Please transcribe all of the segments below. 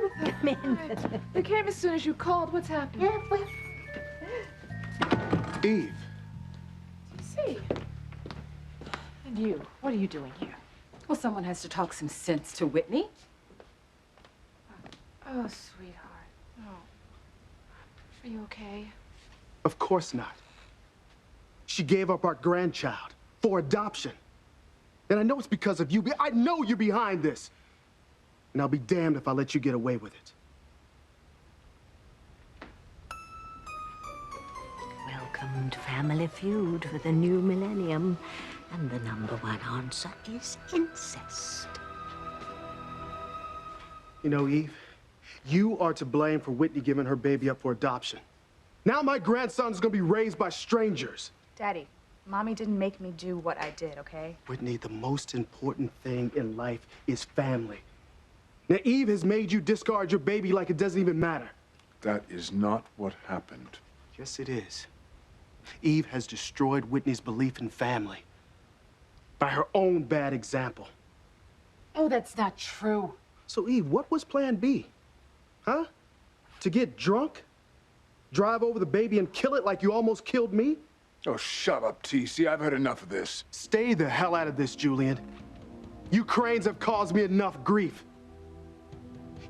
Tabitha. They came as soon as you called. What's happened? Yeah, well. Eve. See. And you, what are you doing here? Well, someone has to talk some sense to Whitney. Oh, sweetheart. Oh. Are you okay? Of course not. She gave up our grandchild for adoption. And I know it's because of you. I know you're behind this. And I'll be damned if I let you get away with it. Welcome to Family Feud for the new millennium. And the #1 answer is incest. You know, Eve, you are to blame for Whitney giving her baby up for adoption. Now my grandson's gonna be raised by strangers. Daddy, Mommy didn't make me do what I did, okay? Whitney, the most important thing in life is family. Now, Eve has made you discard your baby like it doesn't even matter. That is not what happened. Yes, it is. Eve has destroyed Whitney's belief in family by her own bad example. Oh, that's not true. So, Eve, what was plan B? Huh? To get drunk? Drive over the baby and kill it like you almost killed me? Oh, shut up, TC. I've had enough of this. Stay the hell out of this, Julian. You cranes have caused me enough grief.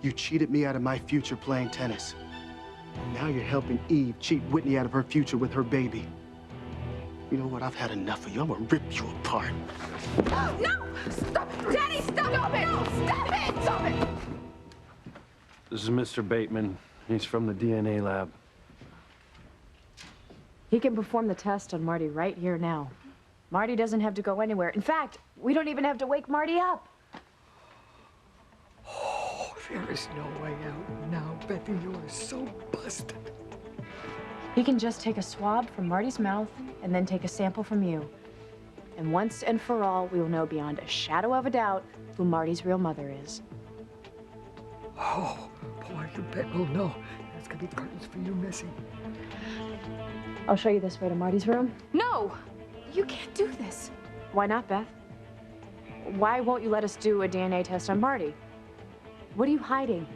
You cheated me out of my future playing tennis. Now you're helping Eve cheat Whitney out of her future with her baby. You know what? I've had enough of you. I'm gonna rip you apart. No! Stop! Daddy, stop! Stop it! No, stop it! Stop it! This is Mr. Bateman. He's from the DNA lab. He can perform the test on Marty right here now. Marty doesn't have to go anywhere. In fact, we don't even have to wake Marty up. Oh, there is no way out now, Bethy. You are so busted. He can just take a swab from Marty's mouth and then take a sample from you. And once and for all, we will know beyond a shadow of a doubt who Marty's real mother is. Oh, boy, you bet we'll know. There's gonna be curtains for you, Missy. I'll show you this way to Marty's room. No! You can't do this. Why not, Beth? Why won't you let us do a DNA test on Marty? What are you hiding?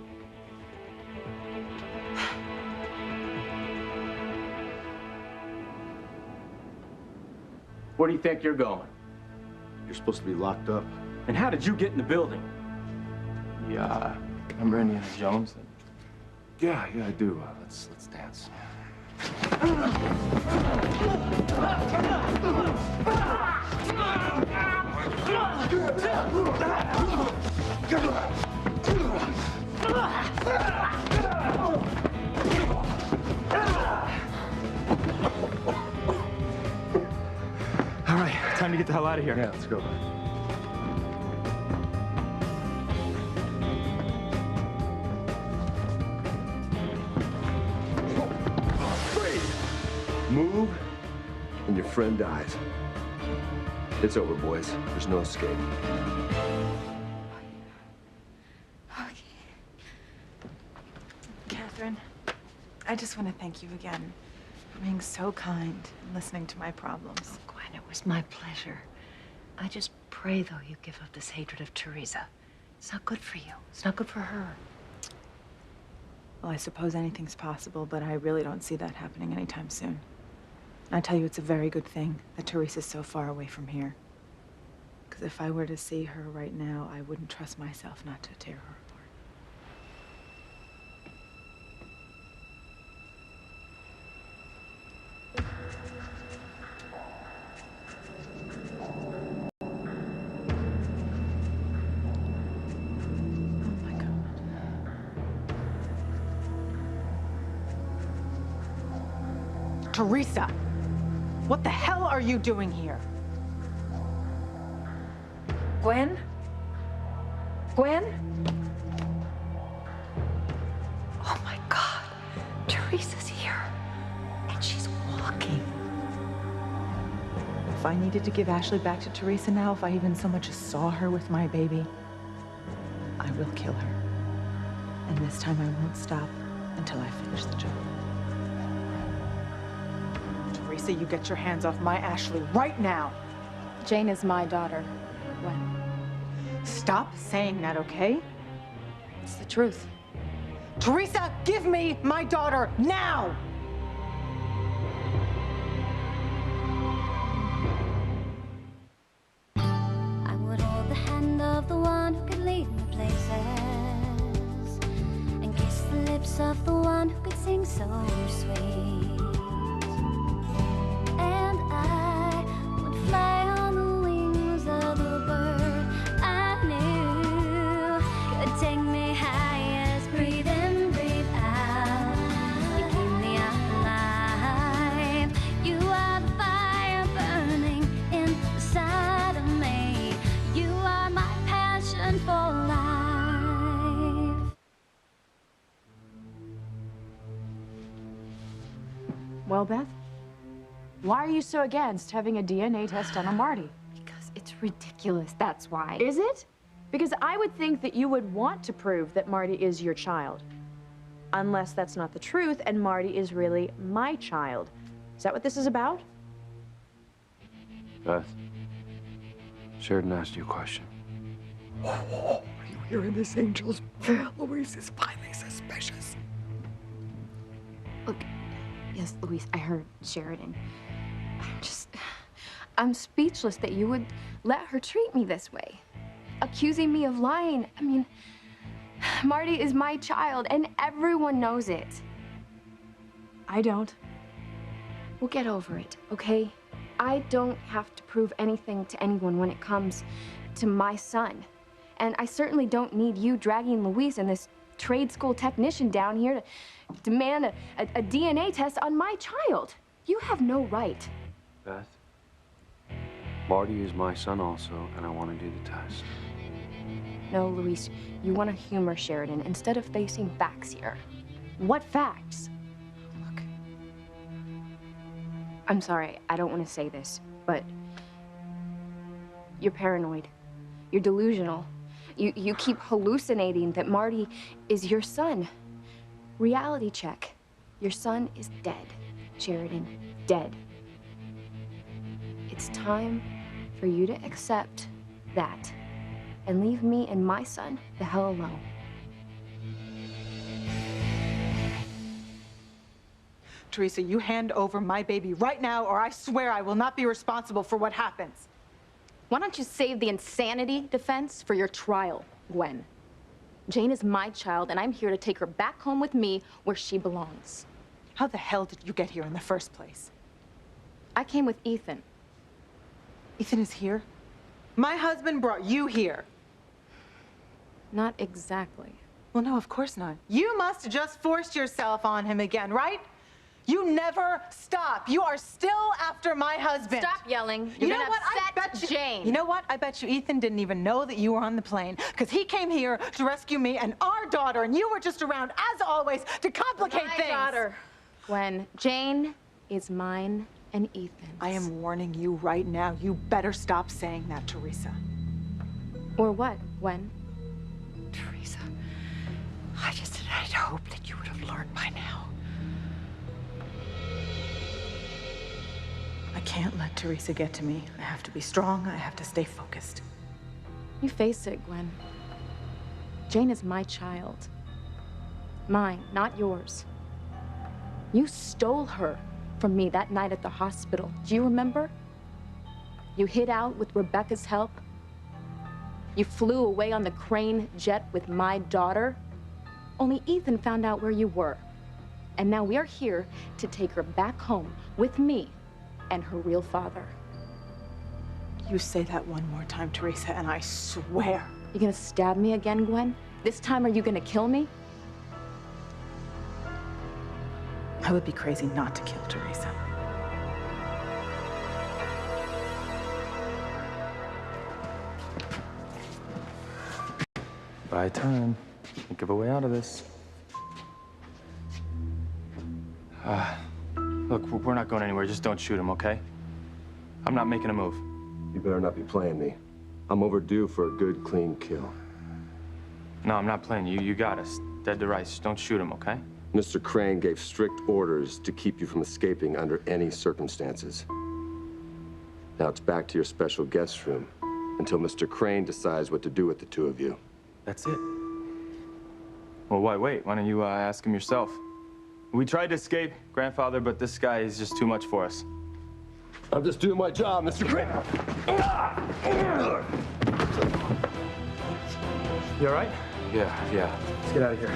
Where do you think you're going? You're supposed to be locked up. And how did you get in the building? Yeah, remember Indiana Jones? Yeah, I do. Let's dance. All right, time to get the hell out of here. Yeah, let's go. Move, and your friend dies. It's over, boys. There's no escape. Catherine, I just want to thank you again for being so kind and listening to my problems. Gwen, it was my pleasure. I just pray, though, you give up this hatred of Teresa. It's not good for you. It's not good for her. Well, I suppose anything's possible, but I really don't see that happening anytime soon. I tell you, it's a very good thing that Teresa's so far away from here. Because if I were to see her right now, I wouldn't trust myself not to tear her apart. Oh my God. Teresa! What the hell are you doing here? Gwen? Gwen? Oh, my God. Teresa's here. And she's walking. If I needed to give Ashley back to Teresa now, if I even so much as saw her with my baby, I will kill her. And this time I won't stop until I finish the job. Teresa, you get your hands off my Ashley right now. Jane is my daughter. Gwen. Stop saying that, okay? It's the truth. Teresa, give me my daughter now! I would hold the hand of the one who could lead me places and kiss the lips of the one who could sing so sweet. And I would fly on the wings of the bird I knew could take me high as breathe in, breathe out. You keep me alive. You are the fire burning inside of me. You are my passion for life. Well, Beth, why are you so against having a DNA test done on Marty? Because it's ridiculous, that's why. Is it? Because I would think that you would want to prove that Marty is your child. Unless that's not the truth and Marty is really my child. Is that what this is about? Beth, Sheridan asked you a question. Are you hearing this, Angels? Louise is finally suspicious. Look, yes, Louise, I heard Sheridan. I'm speechless that you would let her treat me this way. Accusing me of lying. I mean, Marty is my child, and everyone knows it. I don't. We'll get over it, okay? I don't have to prove anything to anyone when it comes to my son. And I certainly don't need you dragging Louise and this trade school technician down here to demand a DNA test on my child. You have no right. Beth, Marty is my son also, and I want to do the test. No, Louise, you want to humor Sheridan instead of facing facts here. What facts? Look, I'm sorry, I don't want to say this, but you're paranoid. You're delusional. You keep hallucinating that Marty is your son. Reality check. Your son is dead, Sheridan, dead. It's time for you to accept that and leave me and my son the hell alone. Teresa, you hand over my baby right now, or I swear I will not be responsible for what happens. Why don't you save the insanity defense for your trial, Gwen? Jane is my child, and I'm here to take her back home with me where she belongs. How the hell did you get here in the first place? I came with Ethan. Ethan is here? My husband brought you here. Not exactly. Well, no, of course not. You must have just forced yourself on him again, right? You never stop. You are still after my husband. Stop yelling. You You're know gonna what? I upset bet you, Jane. You know what? I bet you Ethan didn't even know that you were on the plane because he came here to rescue me and our daughter, and you were just around, as always, to complicate my things. daughter. Gwen, Jane is mine and Ethan's. I am warning you right now. You better stop saying that, Teresa. Or what, Gwen? Teresa, I'd hoped that you would have learned by now. I can't let Teresa get to me. I have to be strong. I have to stay focused. You face it, Gwen. Jane is my child. Mine, not yours. You stole her from me that night at the hospital. Do you remember? You hid out with Rebecca's help. You flew away on the Crane jet with my daughter. Only Ethan found out where you were. And now we are here to take her back home with me and her real father. You say that one more time, Teresa, and I swear. You gonna stab me again, Gwen? This time, are you gonna kill me? I would be crazy not to kill Teresa. By time. Think of a way out of this. Look, we're not going anywhere. Just don't shoot him, okay? I'm not making a move. You better not be playing me. I'm overdue for a good, clean kill. No, I'm not playing you. You got us. Dead to rights. Just don't shoot him, okay? Mr. Crane gave strict orders to keep you from escaping under any circumstances. Now it's back to your special guest room until Mr. Crane decides what to do with the two of you. That's it. Well, why wait? Why don't you ask him yourself? We tried to escape, grandfather, but this guy is just too much for us. I'm just doing my job, Mr. Grant. You all right? Yeah. Let's get out of here.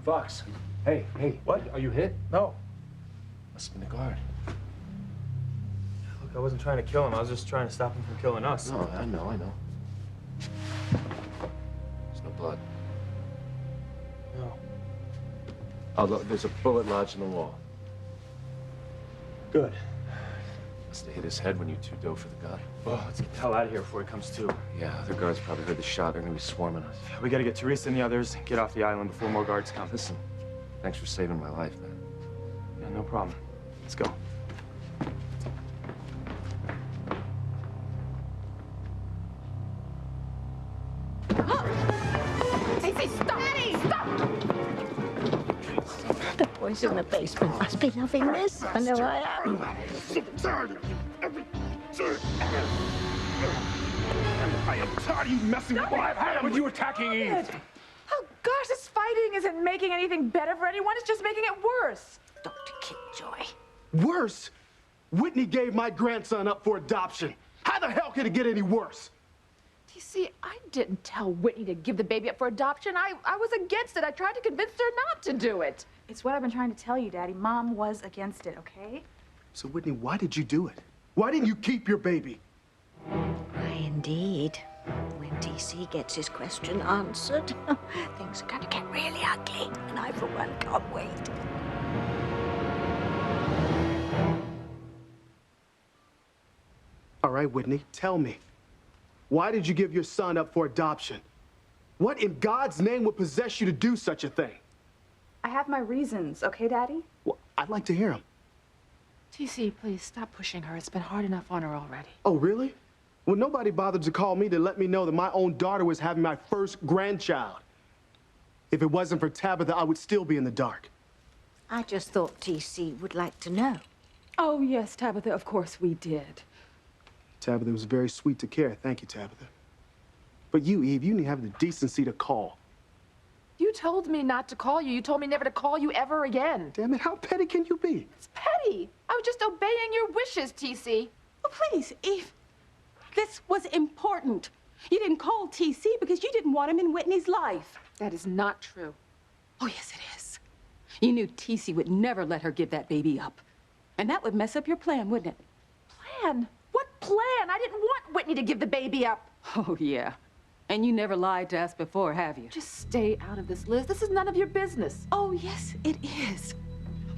Fox. Hey. What? Are you hit? No. Must have been the guard. Look, I wasn't trying to kill him. I was just trying to stop him from killing us. No, I know. There's no blood. No. Oh, look, there's a bullet lodged in the wall. Good. Must have hit his head when you two dove for the gun. Well, let's get the hell out of here before he comes to. Yeah, other guards probably heard the shot. They're gonna be swarming us. We gotta get Teresa and the others, get off the island before more guards come. Listen, thanks for saving my life, man. Yeah, no problem. Let's go. The boys in the basement must be loving this. I know I am. I am tired of you messing with what I've had with you attacking Eve. Oh, gosh, this fighting isn't making anything better for anyone. It's just making it worse. Dr. Killjoy. Worse? Whitney gave my grandson up for adoption. How the hell could it get any worse? You see, I didn't tell Whitney to give the baby up for adoption. I was against it. I tried to convince her not to do it. It's what I've been trying to tell you, Daddy. Mom was against it, okay? So, Whitney, why did you do it? Why didn't you keep your baby? Why, indeed. When TC gets his question answered, things are going to get really ugly, and I, for one, can't wait. All right, Whitney, tell me. Why did you give your son up for adoption? What in God's name would possess you to do such a thing? I have my reasons, okay, Daddy? Well, I'd like to hear them. TC, please stop pushing her. It's been hard enough on her already. Oh, really? Well, nobody bothered to call me to let me know that my own daughter was having my first grandchild. If it wasn't for Tabitha, I would still be in the dark. I just thought TC would like to know. Oh, yes, Tabitha, of course we did. Tabitha was very sweet to care. Thank you, Tabitha. But you, Eve, you didn't have the decency to call. You told me not to call you. You told me never to call you ever again. Damn it, how petty can you be? It's petty. I was just obeying your wishes, TC. Oh, please, Eve. This was important. You didn't call TC because you didn't want him in Whitney's life. That is not true. Oh, yes, it is. You knew TC would never let her give that baby up. And that would mess up your plan, wouldn't it? Plan? What plan? I didn't want Whitney to give the baby up. Oh, yeah. And you never lied to us before, have you? Just stay out of this, Liz. This is none of your business. Oh, yes, it is.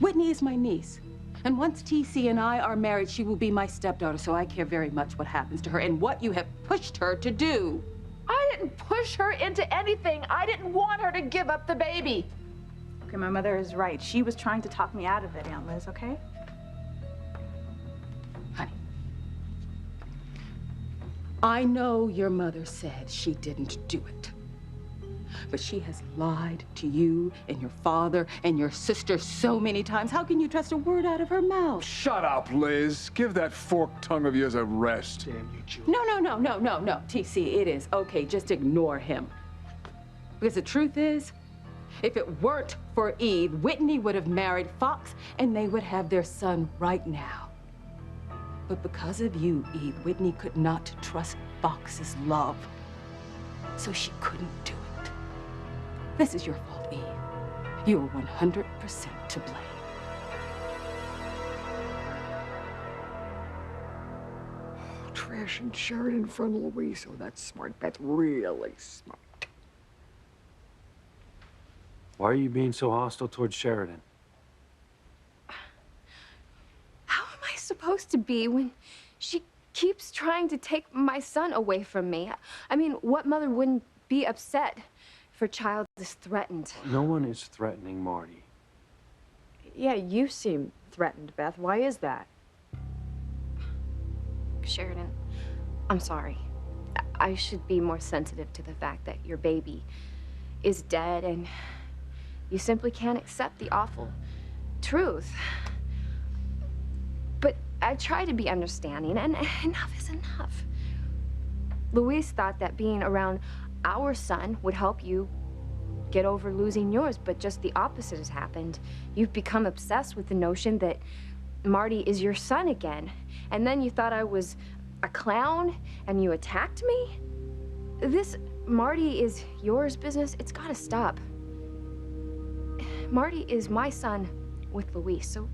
Whitney is my niece. And once TC and I are married, she will be my stepdaughter, so I care very much what happens to her and what you have pushed her to do. I didn't push her into anything. I didn't want her to give up the baby. Okay, my mother is right. She was trying to talk me out of it, Aunt Liz, okay? Honey, I know your mother said she didn't do it. But she has lied to you and your father and your sister so many times. How can you trust a word out of her mouth? Shut up, Liz. Give that forked tongue of yours a rest. Damn you, Julian. No, TC, it is okay. Just ignore him. Because the truth is, if it weren't for Eve, Whitney would have married Fox and they would have their son right now. But because of you, Eve, Whitney could not trust Fox's love. So she couldn't do it. This is your fault, Eve. You are 100% to blame. Trashing Sheridan in front of Louise. Oh, that's smart. That's really smart. Why are you being so hostile towards Sheridan? How am I supposed to be when she keeps trying to take my son away from me? I mean, what mother wouldn't be upset if her child is threatened? No one is threatening Marty. Yeah, you seem threatened, Beth. Why is that? Sheridan, I'm sorry. I should be more sensitive to the fact that your baby is dead and you simply can't accept the awful truth. But I try to be understanding, and enough is enough. Luis thought that being around our son would help you get over losing yours, but just the opposite has happened. You've become obsessed with the notion that Marty is your son again. And then you thought I was a clown, and you attacked me? This Marty is yours business, it's gotta stop. Marty is my son with Luis, so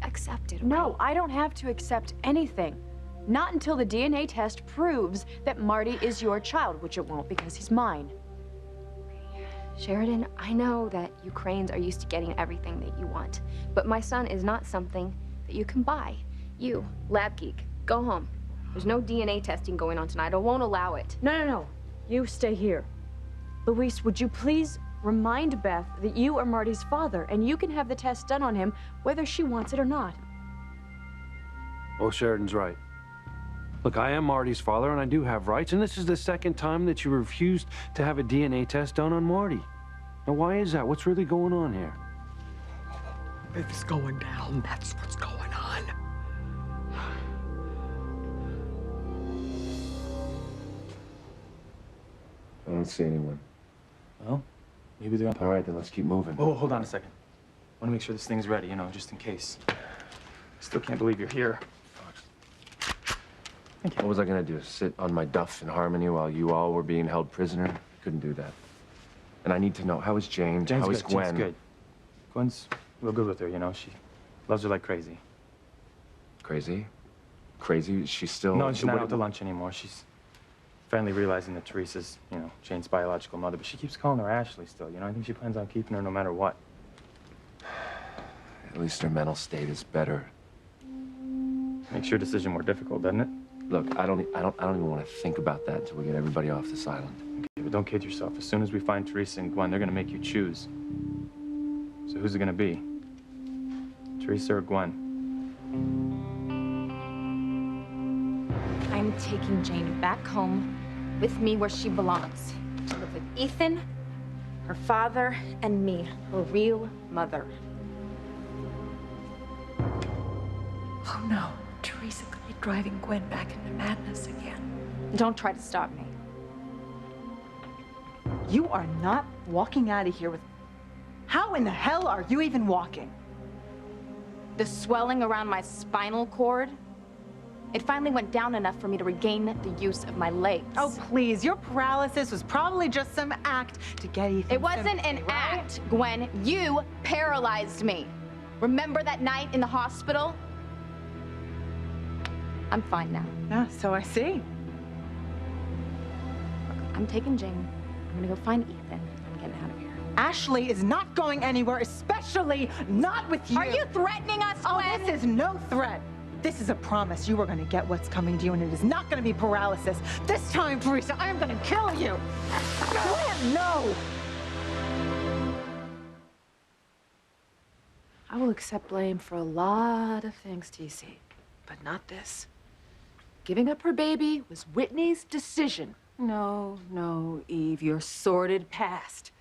accept it. No, I don't have to accept anything. Not until the DNA test proves that Marty is your child, which it won't because he's mine. Sheridan, I know that you Cranes are used to getting everything that you want, but my son is not something that you can buy. You, lab geek, go home. There's no DNA testing going on tonight. I won't allow it. No. You stay here. Luis, would you please remind Beth that you are Marty's father, and you can have the test done on him whether she wants it or not. Oh, Sheridan's right. Look, I am Marty's father, and I do have rights, and this is the second time that you refused to have a DNA test done on Marty. Now, why is that? What's really going on here? If it's going down, that's what's going on. I don't see anyone. Well, maybe they're... All right, then let's keep moving. Oh, hold on a second. I want to make sure this thing's ready, you know, just in case. Still can't believe you're here. What was I gonna do? Sit on my duff in Harmony while you all were being held prisoner? I couldn't do that. And I need to know, how is Jane? Jane's how is good. Gwen? Jane's good. Gwen's real good with her, you know. She loves her like crazy. Crazy? Crazy? She's still... No, she's not out to lunch anymore. She's finally realizing that Teresa's, you know, Jane's biological mother. But she keeps calling her Ashley still, you know. I think she plans on keeping her no matter what. At least her mental state is better. Makes your decision more difficult, doesn't it? Look, I don't even want to think about that until we get everybody off this island. Okay, but don't kid yourself. As soon as we find Teresa and Gwen, they're gonna make you choose. So who's it gonna be? Teresa or Gwen? I'm taking Jane back home with me where she belongs. To live with Ethan, her father, and me, her real mother. Oh no, Teresa could be driving Gwen back into madness again. Don't try to stop me. You are not walking out of here with... How in the hell are you even walking? The swelling around my spinal cord, it finally went down enough for me to regain the use of my legs. Oh, please, your paralysis was probably just some act to get Ethan. It wasn't an act, Gwen. You paralyzed me. Remember that night in the hospital? I'm fine now. Yeah, so I see. I'm taking Jane. I'm gonna go find Ethan. I'm getting out of here. Ashley is not going anywhere, especially not with you. Are you threatening us, Gwen? Oh, this is no threat. This is a promise. You are going to get what's coming to you, and it is not going to be paralysis. This time, Teresa, I am going to kill you. Gwen, no! I will accept blame for a lot of things, TC, but not this. Giving up her baby was Whitney's decision. No, Eve, your sordid past.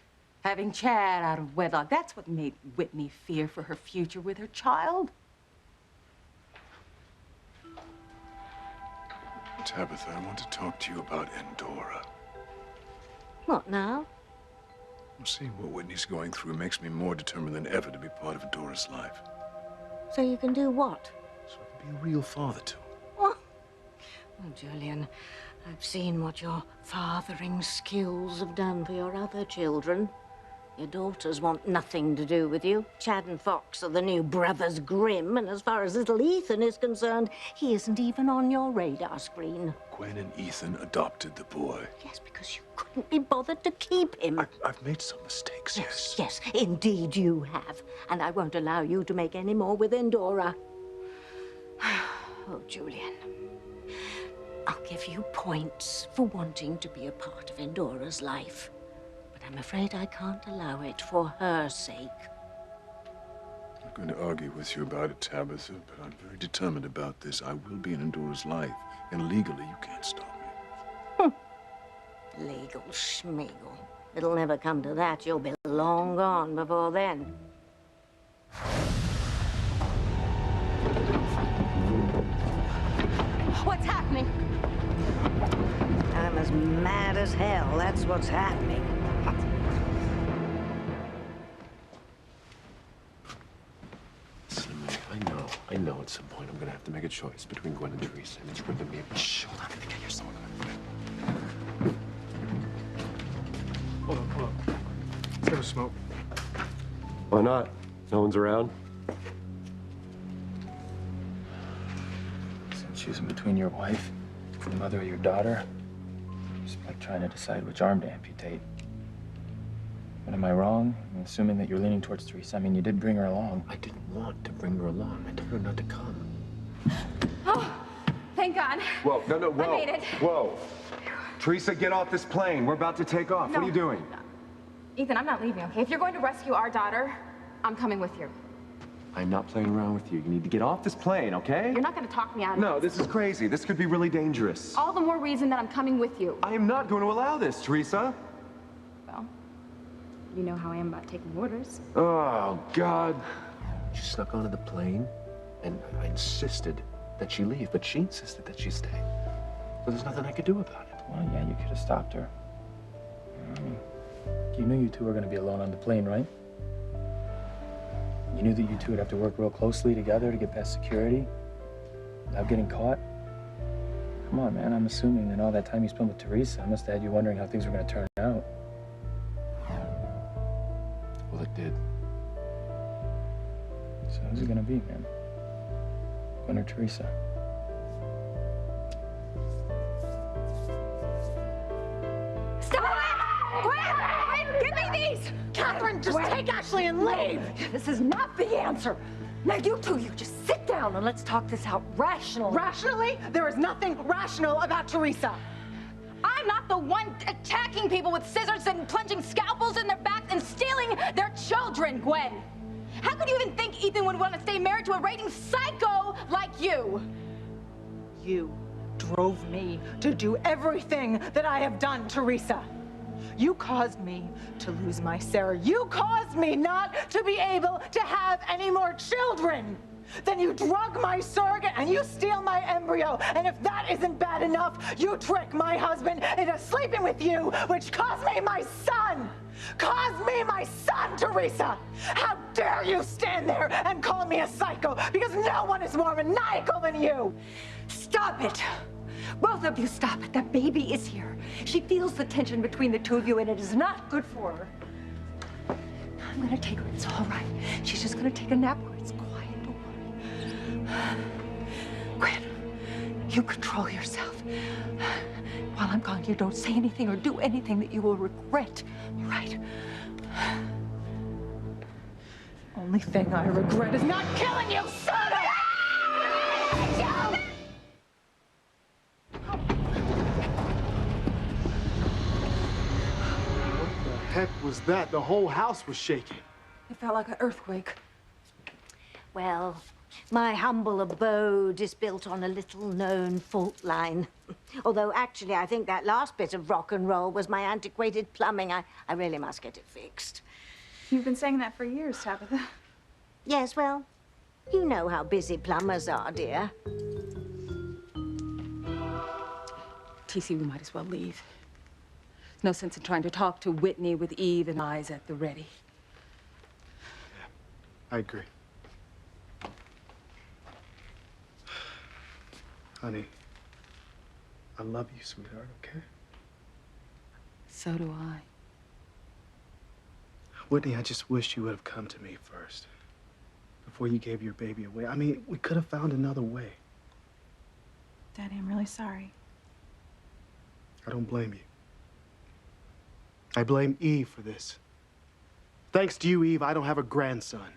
Having Chad out of wedlock, that's what made Whitney fear for her future with her child. Tabitha, I want to talk to you about Endora. What now? Seeing what Whitney's going through makes me more determined than ever to be part of Endora's life. So you can do what? So I can be a real father to her. What? Oh, Julian, I've seen what your fathering skills have done for your other children. Your daughters want nothing to do with you. Chad and Fox are the new Brothers Grimm, and as far as little Ethan is concerned, he isn't even on your radar screen. Gwen and Ethan adopted the boy. Yes, because you couldn't be bothered to keep him. I've made some mistakes, yes. Yes, indeed you have. And I won't allow you to make any more with Endora. Oh, Julian. I'll give you points for wanting to be a part of Endora's life. But I'm afraid I can't allow it for her sake. I'm not going to argue with you about it, Tabitha, but I'm very determined about this. I will be in Endora's life, and legally you can't stop me. Legal schmeagle. It'll never come to that. You'll be long gone before then. as hell, that's what's happening. Listen to me. I know at some point I'm gonna have to make a choice between Gwen and Teresa, and it's ripping me. Shh, hold on, I think I hear someone. Hold on. Let's have a smoke. Why not? No one's around. So choosing between your wife and the mother of your daughter, it's like trying to decide which arm to amputate. But am I wrong in assuming that you're leaning towards Teresa? I mean, you did bring her along. I didn't want to bring her along. I told her not to come. Oh, thank God. Whoa, no, whoa. I made it. Whoa. Teresa, get off this plane. We're about to take off. What are you doing? Ethan, I'm not leaving, okay? If you're going to rescue our daughter, I'm coming with you. I'm not playing around with you. You need to get off this plane, okay? You're not going to talk me out of No, this is crazy. This could be really dangerous. All the more reason that I'm coming with you. I am not going to allow this, Teresa. Well, you know how I am about taking orders. Oh, God. She snuck onto the plane, and I insisted that she leave, but she insisted that she stay. So there's nothing I could do about it. Well, yeah, you could have stopped her. You knew you two were going to be alone on the plane, right? You knew that you two would have to work real closely together to get past security without getting caught. Come on, man. I'm assuming that all that time you spent with Teresa must have had you wondering how things were going to turn out. Well, it did. So who's it going to be, man? Gwen or Teresa? Give me these! Catherine, just take Ashley and leave! This is not the answer. Now you two, you just sit down and let's talk this out rationally. Rationally? There is nothing rational about Teresa. I'm not the one attacking people with scissors and plunging scalpels in their backs and stealing their children, Gwen. How could you even think Ethan would want to stay married to a raving psycho like you? You drove me to do everything that I have done, Teresa. You caused me to lose my Sarah. You caused me not to be able to have any more children. Then you drug my surrogate and you steal my embryo. And if that isn't bad enough, you trick my husband into sleeping with you, which caused me my son. Caused me my son, Teresa. How dare you stand there and call me a psycho, because no one is more maniacal than you. Stop it. Both of you stop it. That baby is here. She feels the tension between the two of you, and it is not good for her. I'm gonna take her. It's all right. She's just gonna take a nap where it's quiet. Don't worry. Gwen, you control yourself. While I'm gone, you don't say anything or do anything that you will regret. All right? Only thing I regret is not killing you, son! Heck was that? The whole house was shaking. It felt like an earthquake. Well, my humble abode is built on a little-known fault line. Although, actually, I think that last bit of rock and roll was my antiquated plumbing. I really must get it fixed. You've been saying that for years, Tabitha. Yes, well, you know how busy plumbers are, dear. TC, we might as well leave. No sense in trying to talk to Whitney with Eve and eyes at the ready. I agree. Honey, I love you, sweetheart, okay? So do I. Whitney, I just wish you would have come to me first. Before you gave your baby away. I mean, we could have found another way. Daddy, I'm really sorry. I don't blame you. I blame Eve for this. Thanks to you, Eve, I don't have a grandson.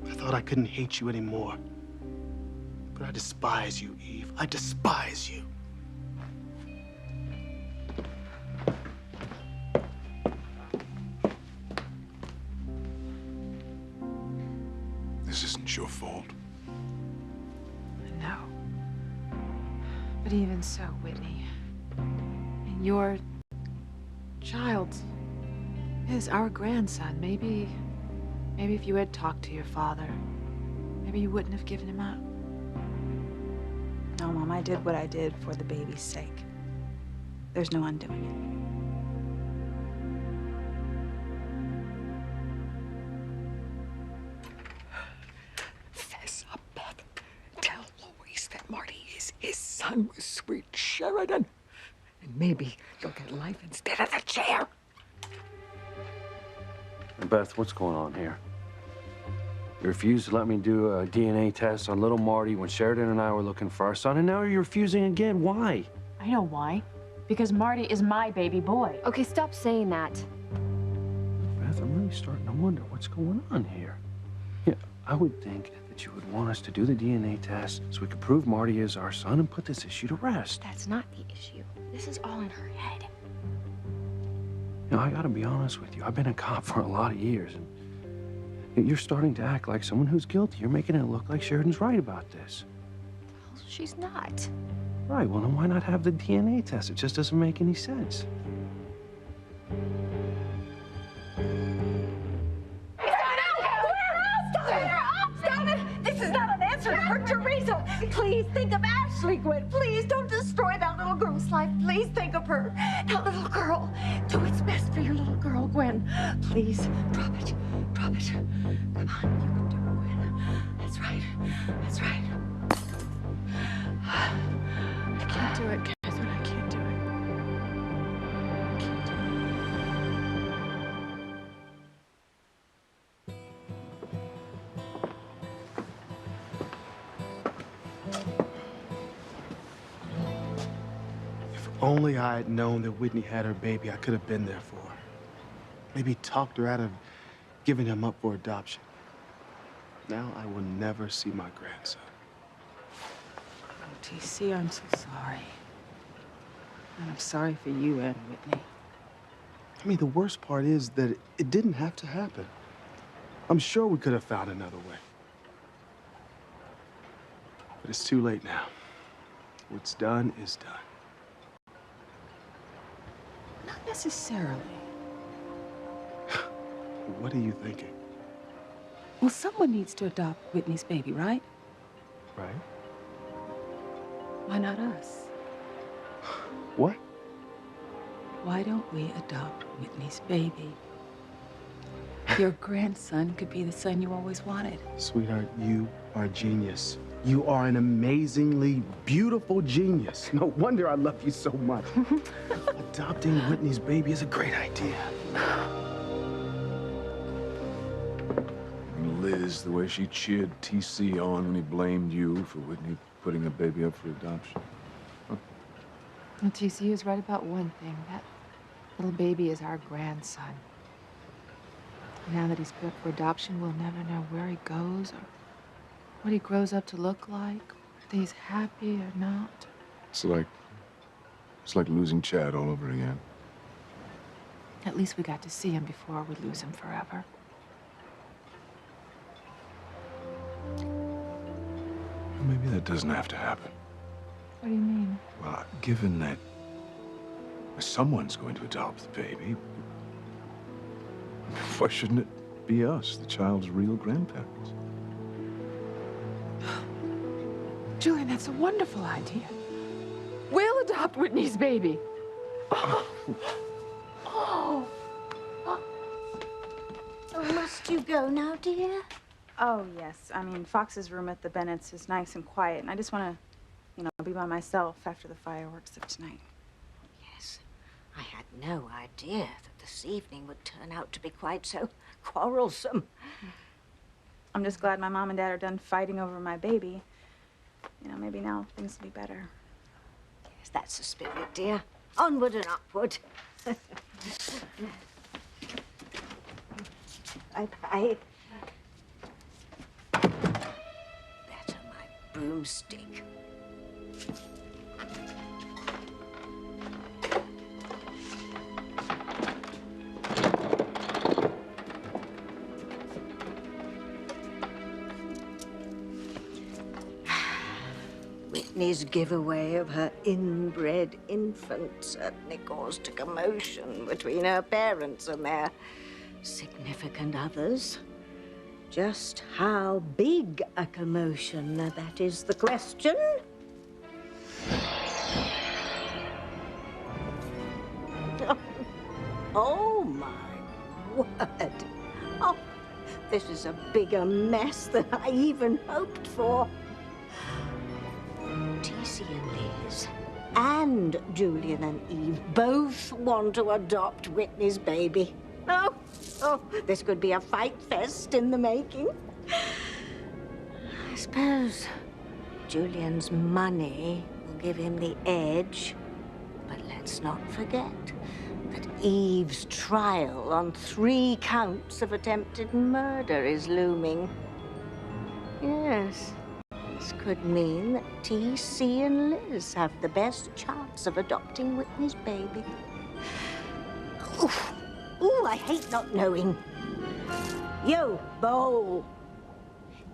I thought I couldn't hate you anymore. But I despise you, Eve. I despise you. This isn't your fault. No. But even so, Whitney, your child is our grandson. Maybe if you had talked to your father, maybe you wouldn't have given him up. No, Mom, I did what I did for the baby's sake. There's no undoing it. Fess up, Beth. Tell Luis that Marty is his son with sweet Sheridan. And maybe you'll get life instead of the chair. Beth, what's going on here? You refused to let me do a DNA test on little Marty when Sheridan and I were looking for our son, and now you're refusing again. Why? I know why. Because Marty is my baby boy. Okay, stop saying that. Beth, I'm really starting to wonder what's going on here. Yeah, I would think that you would want us to do the DNA test so we could prove Marty is our son and put this issue to rest. That's not the issue. This is all in her head. You know, I gotta be honest with you. I've been a cop for a lot of years, and you're starting to act like someone who's guilty. You're making it look like Sheridan's right about this. Well, she's not. Right, well, then why not have the DNA test? It just doesn't make any sense. Stop it! This is not an answer to hurt Teresa. Please think of Ashley, Gwen. Please don't destroy that little girl's life. Please think of her. That little girl. Do what's best for your little girl, Gwen. Please, drop it. Drop it. Come on, you can do it, Gwen. That's right. That's right. I can't do it, Catherine. I can't do it. I can't do If only I had known that Whitney had her baby, I could have been there for her. Maybe talked her out of giving him up for adoption. Now I will never see my grandson. it. TC, I'm so sorry. And I'm sorry for you and Whitney. I mean, the worst part is that it didn't have to happen. I'm sure we could have found another way. But it's too late now. What's done is done. Not necessarily. What are you thinking? Well, someone needs to adopt Whitney's baby, right? Right? Why not us? What? Why don't we adopt Whitney's baby? Your grandson could be the son you always wanted. Sweetheart, you are a genius. You are an amazingly beautiful genius. No wonder I love you so much. Adopting Whitney's baby is a great idea. And Liz, the way she cheered TC on when he blamed you for Whitney putting the baby up for adoption. Well, TC is right about one thing. That little baby is our grandson. Now that he's put up for adoption, we'll never know where he goes or what he grows up to look like, whether he's happy or not. It's like losing Chad all over again. At least we got to see him before we lose him forever. Maybe that doesn't have to happen. What do you mean? Well, given that someone's going to adopt the baby, why shouldn't it be us, the child's real grandparents? Julian, that's a wonderful idea. We'll adopt Whitney's baby. Oh, must you go now, dear? Oh, yes. I mean, Fox's room at the Bennett's is nice and quiet, and I just want to, be by myself after the fireworks of tonight. Yes. I had no idea that this evening would turn out to be quite so quarrelsome. I'm just glad my mom and dad are done fighting over my baby. Maybe now things will be better. Yes, that's the spirit, dear. Onward and upward. Bye-bye. Better my broomstick. Whitney's giveaway of her inbred infant certainly caused a commotion between her parents and their significant others. Just how big a commotion, that is the question. my word. Oh, this is a bigger mess than I even hoped for. Teresa and Liz and Julian and Eve both want to adopt Whitney's baby. Oh, this could be a fight fest in the making. I suppose Julian's money will give him the edge. But let's not forget that Eve's trial on 3 counts of attempted murder is looming. Yes, this could mean that TC and Liz have the best chance of adopting Whitney's baby. Ooh, I hate not knowing. Yo, Bo,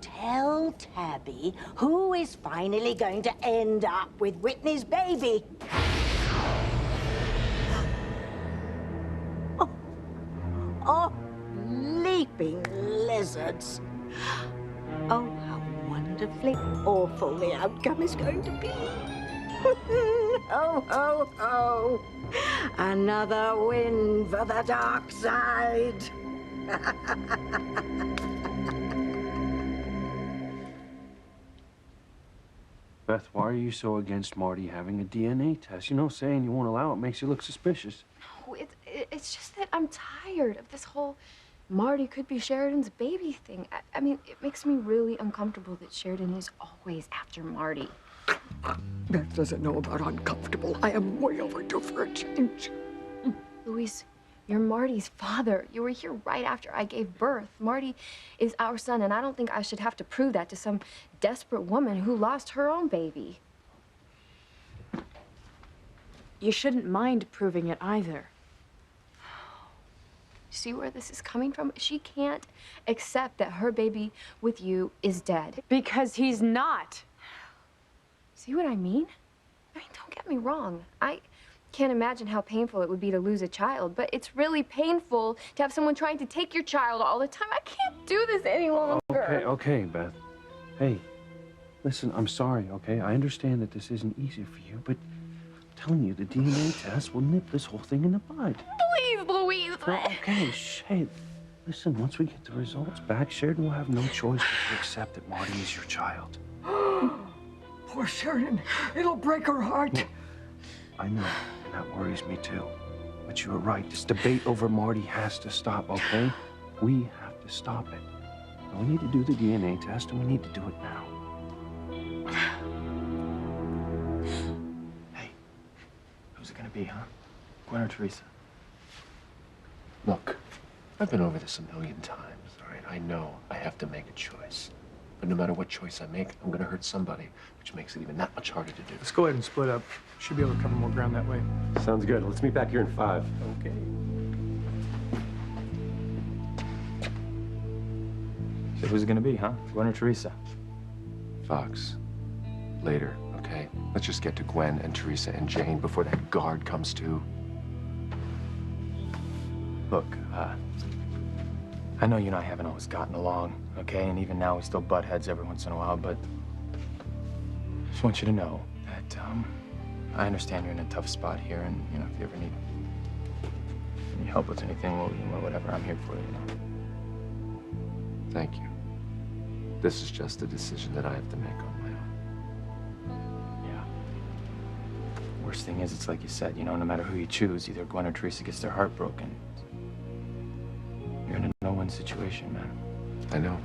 tell Tabby who is finally going to end up with Whitney's baby. Oh, leaping lizards. Oh, how wonderfully awful the outcome is going to be. Ho, ho, ho. Another win for the dark side. Beth, why are you so against Marty having a DNA test? You know, saying you won't allow it makes you look suspicious. No, it's just that I'm tired of this whole Marty could be Sheridan's baby thing. I mean, it makes me really uncomfortable that Sheridan is always after Marty. Beth doesn't know about uncomfortable. I am way overdue for a change. Luis, you're Marty's father. You were here right after I gave birth. Marty is our son, and I don't think I should have to prove that to some desperate woman who lost her own baby. You shouldn't mind proving it either. See where this is coming from? She can't accept that her baby with you is dead. Because he's not. See what I mean? I mean, don't get me wrong. I can't imagine how painful it would be to lose a child, but it's really painful to have someone trying to take your child all the time. I can't do this any longer. Okay, Beth. Hey, listen, I'm sorry, okay? I understand that this isn't easy for you, but I'm telling you, the DNA test will nip this whole thing in the bud. Please, Louise. No, okay, hey, listen, once we get the results back, Sheridan will have no choice but to accept that Marty is your child. Poor Sheridan. It'll break her heart. Look, I know, and that worries me too. But you were right. This debate over Marty has to stop, okay? We have to stop it. Now, we need to do the DNA test, and we need to do it now. Hey, who's it gonna be, huh? Gwen or Teresa? Look, I've been over this a million times, all right? I know I have to make a choice. But no matter what choice I make, I'm gonna hurt somebody, which makes it even that much harder to do. Let's go ahead and split up. Should be able to cover more ground that way. Sounds good. Let's meet back here in 5. Okay. So who's it gonna be, huh? Gwen or Teresa? Fox, later, okay? Let's just get to Gwen and Teresa and Jane before that guard comes to. Look, I know you and I haven't always gotten along, okay? And even now we still butt heads every once in a while, but I just want you to know that I understand you're in a tough spot here, and, you know, if you ever need any help with anything, well, you know, whatever, I'm here for you, you know? Thank you. This is just a decision that I have to make on my own. Yeah. Worst thing is, it's like you said, you know, no matter who you choose, either Gwen or Teresa gets their heart broken. You're in a no-win situation, man. I know.